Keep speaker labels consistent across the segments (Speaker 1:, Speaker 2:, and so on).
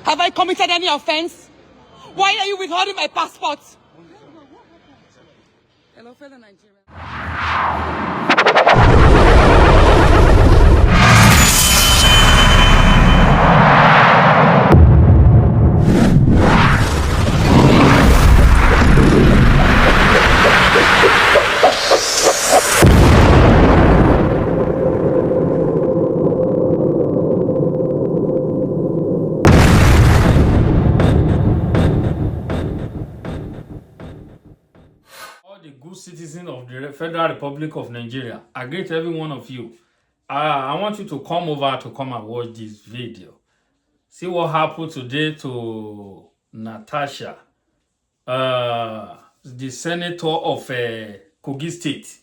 Speaker 1: Have I committed any offense? Why are you withholding my passport? Hello, fellow Nigerians.
Speaker 2: The good citizens of the Federal Republic of Nigeria, I greet every one of you. I want you to come over to come and watch this video. See what happened today to Natasha, the senator of Kogi State.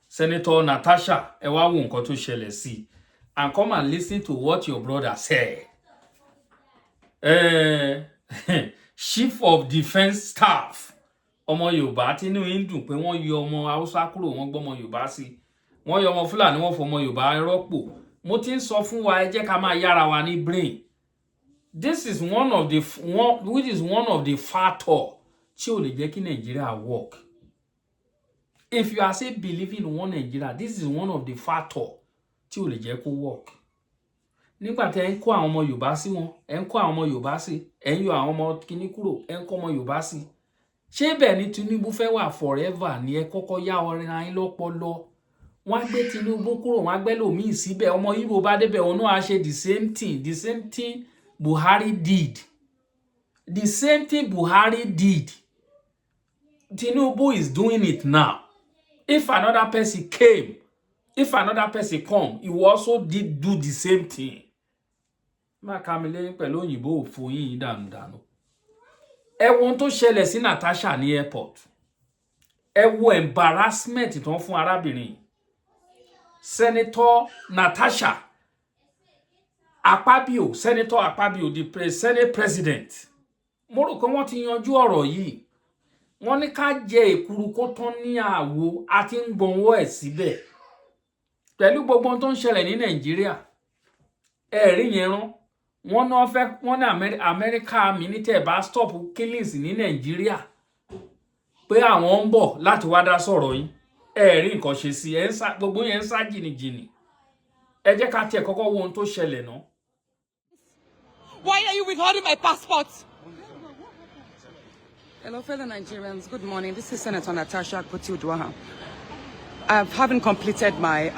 Speaker 2: Senator Natasha, and come and listen to what your brother said. Chief of Defense Staff. Ọmọ Yorùbá tí inú ń dùn pé wọ́n yọ ọmọ Haúsá kúrò wọ́n gbọ́mọ Yorùbá sí wọ́n yọ ọmọ Fúlàní wọ́n fọmọ Yorùbá rọ́pò mo ti ń sọ fún wa ẹ jẹ́ ká máa yára wa ní brain. This is one of the factor tí ò lè jẹ́ kí Nigeria work. If you are say believing in one Nigeria, this is one of the factor tí ò lè jẹ́ kó work. Nígbà tí ẹ ń kó àwọn ọmọ Yorùbá sí wọn ẹ ń kó àwọn ọmọ Yorùbá sí ẹ ń yọ àwọn ọmọ kíní kúrò ẹ ń kó ọmọ Yorùbá sí. Ṣé bẹ́ẹ̀ ni Tinubu fẹ́ wà forever ni ẹ kọ́kọ́ yá ọ̀rẹ́ ayé lọ́pọlọ wọ́n á gbé Tinubu kúrò wọ́n á gbé lòmíì síbẹ̀ ọmọ Igbo bá débẹ̀ òun náà á ṣe the same thing Buhari did. The same thing Buhari did. Tinubu is doing it now. If another person came, if another person come, he will also do the same thing. Má kàmílẹ̀ pẹ̀lú òyìnbó òfò yín dànù. Ẹ wo ohun tó ṣẹlẹ̀ sí Natasha ní airport. Ẹ wo embarrassment tó ń fún arábìnrin. Senator Natasha Akpabio, Senator Akpabio, the Senate President. Mo rò pé wọ́n ti yanjú ọ̀rọ̀ yìí. Wọ́n ní ká jẹ èkuru kó tán ní àwo àti ń gbọ̀nwọ́ ẹ̀ síbẹ̀. Pẹ̀lú gbogbo ohun tó ń ṣẹlẹ̀ ní Nàìjíríà. Ẹ rí yẹn rán. Wọ́n ní America military bá stop killings ní Nigeria pé àwọn ń bọ̀ láti wá dá sọ̀rọ̀ yìí ẹ rí nǹkan ṣe sí gbogbo yẹn ń sá jìnnìjìnnì ẹ jẹ́ ká tiẹ̀ kọ́kọ́ wo ohun tó ṣẹlẹ̀ náà.
Speaker 1: Why are you withholding my passport? Hello, fellow Nigerians. Good morning. This is Senator Natasha Akpoti-Uduaghan. Having completed my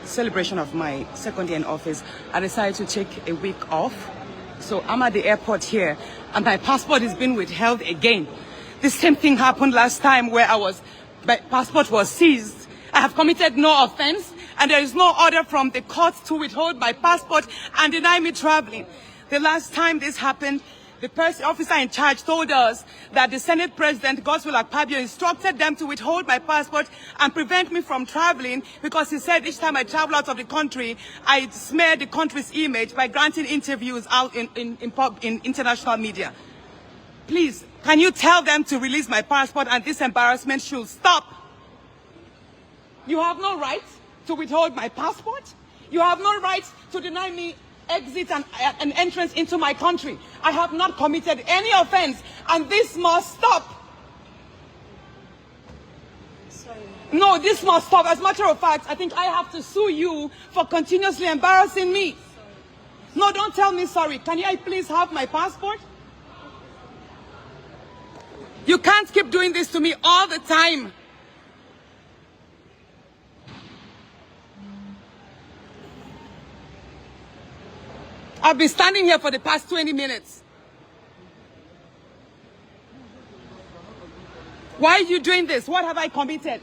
Speaker 1: celebration of my second year in office, I decided to take a week off. So I'm at the airport here, and my passport is being withheld again. The same thing happened last time where my passport was seized. I have committed no offense, and there is no order from the court to withhold my passport and deny me traveling. The last time this happened, the officer in charge told us that the Senate President, Godswill Akpabio, instructed them to withhold my passport and prevent me from traveling because he said each time I travel out of the country, I smear the country's image by granting interviews out in international media. Please, can you tell them to release my passport and this embarrassment should stop? You have no right to withhold my passport. You have no right to deny me exit and entrance into my country. I have not committed any offense, and this must stop. Sorry. No, this must stop. As a matter of fact, I think I have to sue you for continuously embarrassing me. Sorry. No, don't tell me sorry. Can I please have my passport? You can't keep doing this to me all the time. I've been standing here for the past 20 minutes. Why are you doing this? What have I committed?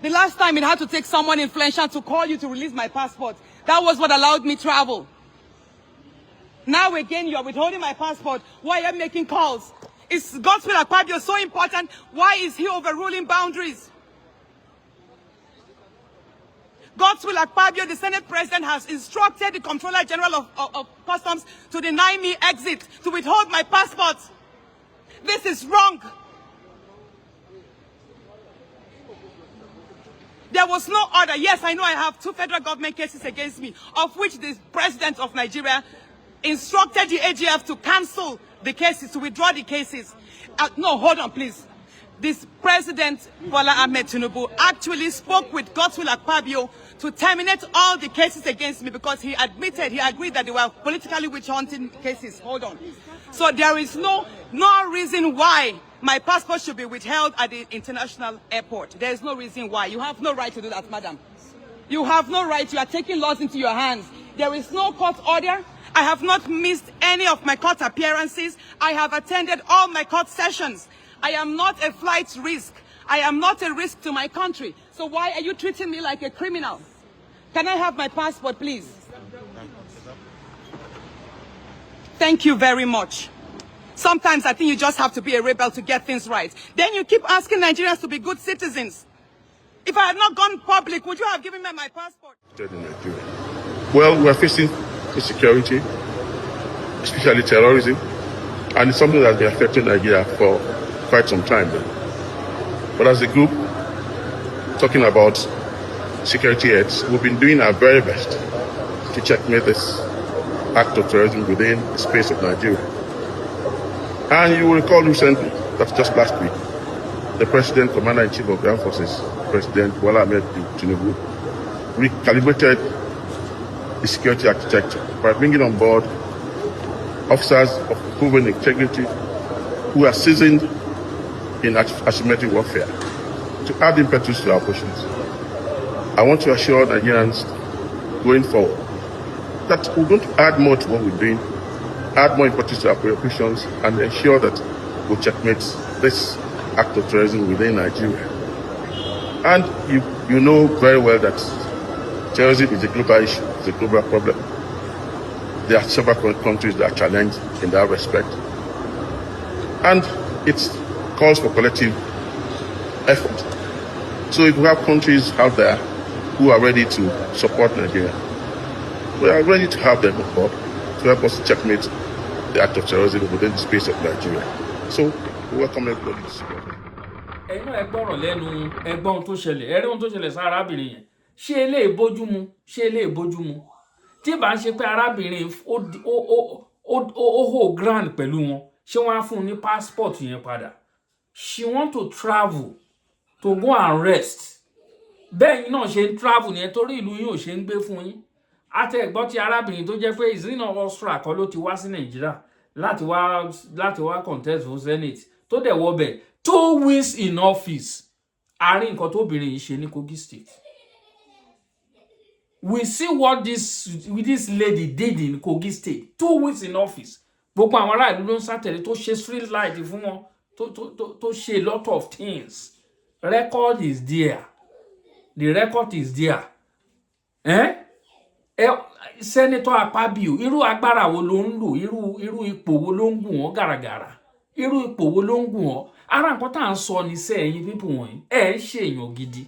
Speaker 1: The last time it had to take someone influential to call you to release my passport. That was what allowed me travel. Now again, you are withholding my passport. Why are you making calls? Is Godswill Akpabio so important? Why is he overruling boundaries? Godswill Akpabio, the Senate President, has instructed the Comptroller General of Customs to deny me exit, to withhold my passport. This is wrong. There was no order. Yes, I know I have 2 federal government cases against me, of which the President of Nigeria instructed the AGF to cancel the cases, to withdraw the cases. No, hold on, please. This President Bola Ahmed Tinubu actually spoke with Godswill Akpabio to terminate all the cases against me because he agreed that they were politically witch-hunting cases. Hold on. So there is no reason why my passport should be withheld at the international airport. There is no reason why. You have no right to do that, madam. You have no right. You are taking laws into your hands. There is no court order. I have not missed any of my court appearances. I have attended all my court sessions. I am not a flight risk. I am not a risk to my country. So why are you treating me like a criminal? Can I have my passport, please? Thank you very much. Sometimes I think you just have to be a rebel to get things right. Then you keep asking Nigerians to be good citizens. If I had not gone public, would you have given me my passport?
Speaker 3: Well, we're facing insecurity, especially terrorism, and it's something that's been affecting Nigeria for quite some time. But as a group, talking about security heads, we've been doing our very best to checkmate this act of terrorism within the space of Nigeria. And you will recall recently, that's just last week, the President, Commander-in-Chief of the Armed Forces, President Bola Ahmed Tinubu, recalibrated the security architecture by bringing on board officers of proven integrity who are seasoned in asymmetric warfare to add impetus to our operations. I want to assure Nigerians going forward that we're going to add more to what we're doing, add more impetus to our operations, and ensure that we checkmate this act of terrorism within Nigeria. And you know very well that terrorism is a global issue, it's a global problem. There are several countries that are challenged in that respect. And it calls for collective effort. So if we have countries out there who are ready to support Nigeria, we are ready to have them on board to help us checkmate the act of terrorism within the space of Nigeria. So we welcome everybody to support.
Speaker 2: Ẹnu ẹgbọ́rọ̀ lẹ́nu ẹgbọ́n tó ṣẹlẹ̀ ẹ̀rí ohun tó ṣẹlẹ̀ sí arábìnrin yẹn ṣé eléyìí bójúmu ṣé eléyìí bójúmu tí bá ń ṣe pé arábìnrin ó hó grand pẹ̀lú wọn ṣé wọ́n á fún un ní passport yẹn padà. She want to travel to go and rest bẹ́ẹ̀ yín náà ṣe ń travel yẹn torí ìlú yín ò ṣe ń gbé fún yín. Àtẹ̀gbọ́ ti arábìnrin tó jẹ́ pé ìzínà Austria kọ́ ló ti wá sí Nàìjíríà láti wá contest fún Senate tó dẹ̀ wọbẹ̀ 2 weeks in office. Àárín nǹkan tóbìnrin yìí ṣe ní Kogi State. We see what this lady did in Kogi State. 2 weeks in office. Gbogbo àwọn ará ìlú ló ń sátẹ̀lé tó ṣe street light fún wọn tó ṣe a lot of things. Record is there. The record is there. Senator Akpabio, irú agbára wo ló ń lò, irú ipò wo ló ń gùn wọ́n gàràgàrà, irú ipò wo ló ń gùn wọ́n. Ara nǹkan tá à ń sọ ní sẹ́ ẹ̀yin pípù wọ̀nyí ẹ̀ ń ṣe èèyàn gidi,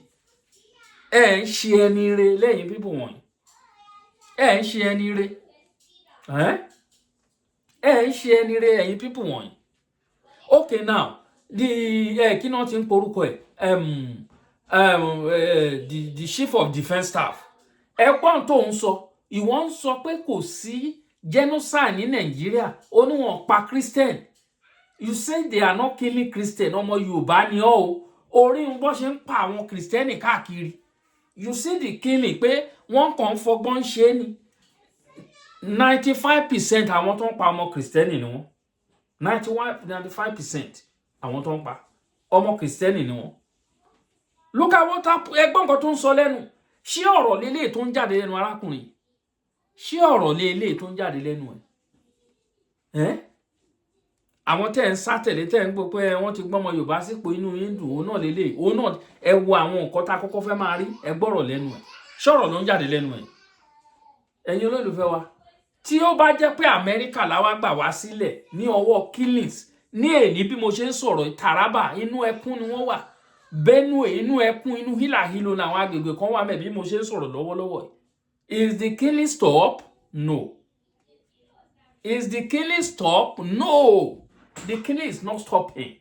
Speaker 2: ẹ̀ ń ṣe ẹni re lẹ́yìn pípù wọ̀nyí, ẹ̀ ń ṣe ẹni re, ẹ̀ ń ṣe ẹni re ẹ̀yin pípù wọ̀nyí. Okay, now kí náà ti ń porúkọ the chief of defence staff ẹ̀gbọ́n tó ń sọ ìwọ ń sọ pé kò sí genocide ní Nàìjíríà ó ní wọ́n pa Christian. You say they are not killing Christian. Ọmọ Yorùbá ni ọ́ orí ń bọ́ ṣe ń pa àwọn Kristẹni káàkiri. You see the killing pé wọ́n kàn ń fọgbọ́n ṣe ni. 95% àwọn tó ń pa ọmọ Kristẹni ni wọ́n. 95% àwọn tó ń pa ọmọ Kristẹni ni wọ́n. Look at what happened. Ẹgbọ́n nǹkan tó ń sọ lẹ́nu. Ṣé ọ̀rọ̀ lélẹ̀ tó ń jáde lẹ́nu arákùnrin? Ṣé ọ̀rọ̀ lélẹ̀ tó ń jáde lẹ́nu ẹ̀? Àwọn tẹ́ ń sátẹ̀lé tẹ́ ń gbọ́ pé wọ́n ti gbọ́mọ Yorùbá sípò inú yín dùn òun náà lélẹ̀ òun náà ẹ wo àwọn nǹkan tá a kọ́kọ́ fẹ́ máa rí ẹ gbọ́rọ̀ lẹ́nu ẹ̀. Ṣé ọ̀rọ̀ ló ń jáde lẹ́nu ẹ̀? Ẹ̀yin olólùfẹ́ wa tí ó bá jẹ́ pé Amẹ́ríkà láwá gbà wá sílẹ̀ ní ọwọ́ killings ní èní bí mo ṣe ń sọ̀rọ̀ Taraba inú ẹkún ni wọ́n wà, Benue inú ẹkún inú hílàhílo làwọn agbègbè kan wà mẹ́ bí mo ṣe ń sọ̀rọ̀ lọ́wọ́lọ́wọ́. Is the killing stop? No. Is the killing stop? No. The killing is not stopping.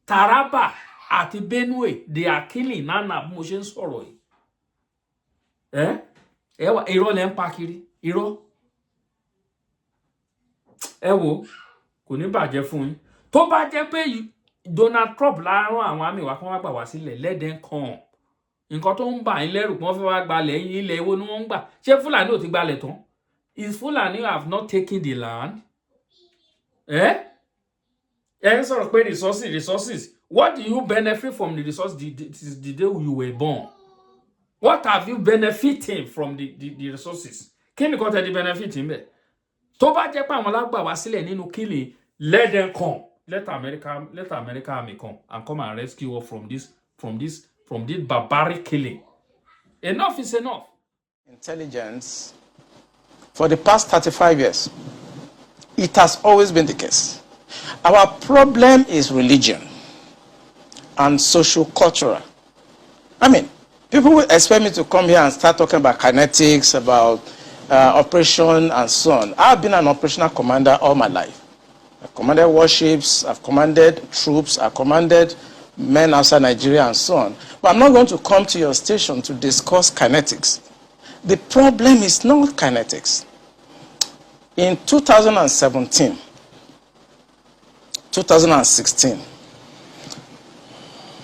Speaker 2: Taraba àti Benue they are killing nana bí mo ṣe ń sọ̀rọ̀ yìí. Irọ́ lẹ ń pa kiri irọ́. ẹ wo kò ní bàjẹ́ fún yín tó bá jẹ́ pé Donald Trump láàárọ̀ àwọn àmì wa kán wá gbà wá sílẹ̀ let them come. Nǹkan tó ń bà yín lẹ́rù pé wọ́n fẹ́ wá gbalẹ̀ yín ilẹ̀ èwo ni wọ́n ń gbà ṣé Fúlàní ò ti gbalẹ̀ tán? Is Fulani have not taken the land? Sort of resources. What do you benefit from the resources the day you were born? What have you benefited from the resources? Can you got the benefit in there? Tó bá jẹ́ pé àwọn lágbà wá sílẹ̀ nínú kílè, let them come. Let America army come and come and rescue us from this barbaric killing. Enough is enough.
Speaker 4: Intelligence. For the past 35 years, it has always been the case. Our problem is religion and social-cultural. I mean, people will expect me to come here and start talking about kinetics, about operation and so on. I've been an operational commander all my life. I've commanded warships, I've commanded troops, I've commanded men outside Nigeria and so on. But I'm not going to come to your station to discuss kinetics. The problem is not kinetics. In 2017, 2016,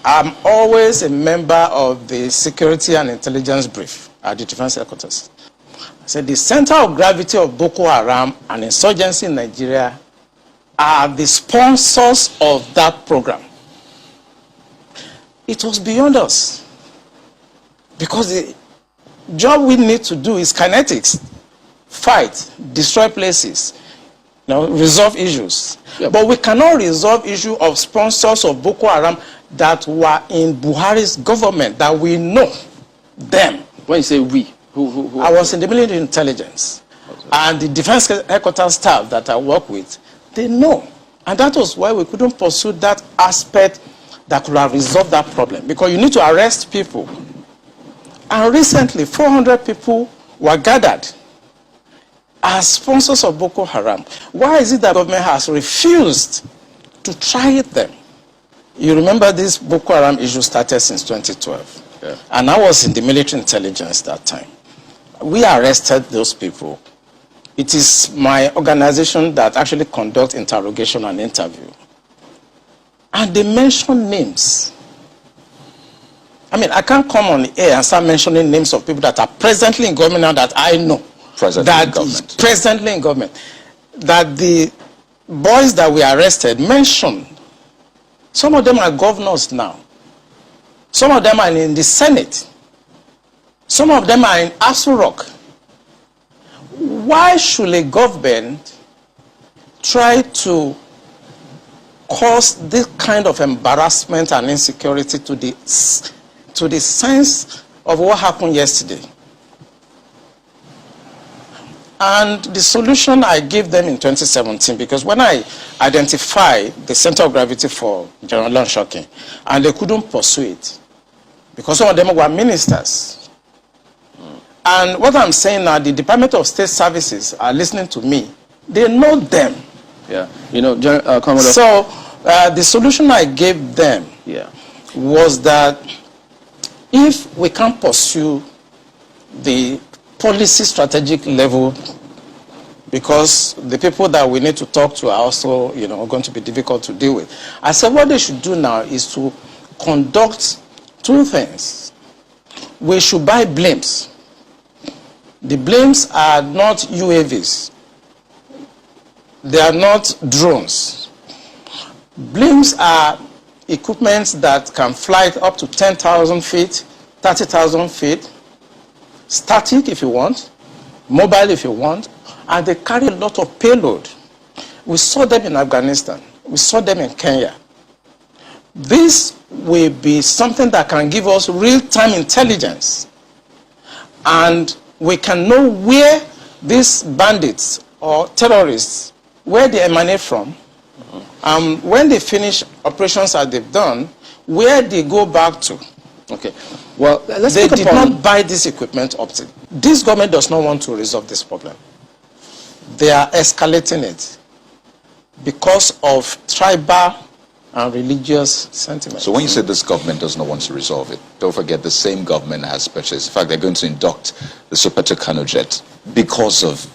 Speaker 4: I'm always a member of the Security and Intelligence Brief at the Defense Headquarters. I said the center of gravity of Boko Haram and insurgency in Nigeria are the sponsors of that program. It was beyond us. Because the job we need to do is kinetics. Fight, destroy places, resolve issues. Yep. But we cannot resolve issue of sponsors of Boko Haram that were in Buhari's government, that we know them.
Speaker 5: When you say we, who
Speaker 4: I was in the military intelligence. Okay. And the defense headquarters staff that I work with, they know. And that was why we couldn't pursue that aspect that could have resolved that problem. Because you need to arrest people. And recently, 400 people were gathered as sponsors of Boko Haram. Why is it that the government has refused to try them? You remember this Boko Haram issue started since 2012. Yeah. And I was in the military intelligence that time. We arrested those people. It is my organization that actually conducts interrogation and interview. And they mention names. I mean, I can't come on the air and start mentioning names of people that are presently in government now that I know. Presently in government. That the boys that we arrested mentioned. Some of them are governors now. Some of them are in the Senate. Some of them are in Aso Rock. Why should a government try to cause this kind of embarrassment and insecurity to the sense of what happened yesterday? And the solution I gave them in 2017, because when I identified the center of gravity for General Lonshokin, and they couldn't pursue it, because some of them were ministers. And what I'm saying now, the Department of State Services are listening to me. They know them.
Speaker 5: Yeah, Commodore.
Speaker 4: So the solution I gave them was that if we can't pursue the policy strategic level, because the people that we need to talk to are also, going to be difficult to deal with. I said what they should do now is to conduct two things. We should buy blimps. The blimps are not UAVs. They are not drones. Blimps are equipment that can fly up to 10,000 feet, 30,000 feet, static if you want, mobile if you want, and they carry a lot of payload. We saw them in Afghanistan. We saw them in Kenya. This will be something that can give us real-time intelligence. And we can know where these bandits or terrorists, where they emanate from, when they finish operations that they've done, where they go back to.
Speaker 5: Okay. Well,
Speaker 4: they did not buy this equipment up to. This government does not want to resolve this problem. They are escalating it because of tribal and religious sentiments.
Speaker 6: So when you say this government does not want to resolve it, don't forget the same government has purchased. In fact, they're going to induct the Sopeto Kano jet because of,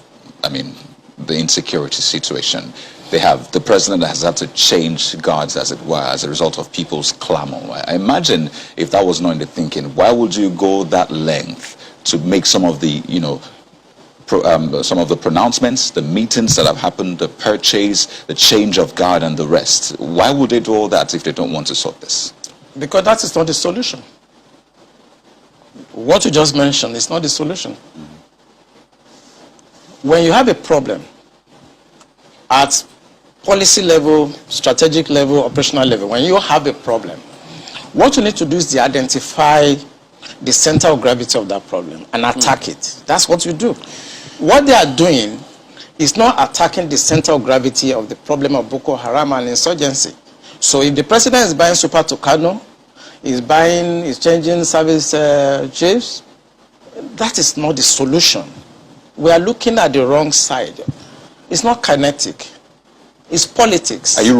Speaker 6: the insecurity situation. The president has had to change guards, as it were, as a result of people's clamor. I imagine if that was not in the thinking, why would you go that length to make some of the, some of the pronouncements, the meetings that have happened, the purchase, the change of guard and the rest? Why would they do all that if they don't want to sort this?
Speaker 4: Because that is not the solution. What you just mentioned is not the solution. When you have a problem at policy level, strategic level, operational level, when you have a problem, what you need to do is to identify the center of gravity of that problem and attack it. That's what you do. What they are doing is not attacking the center of gravity of the problem of Boko Haram and insurgency. So if the president is buying Super Tucano, is changing service chiefs, that is not the solution. We are looking at the wrong side. It's not kinetic. It's politics.
Speaker 6: Are you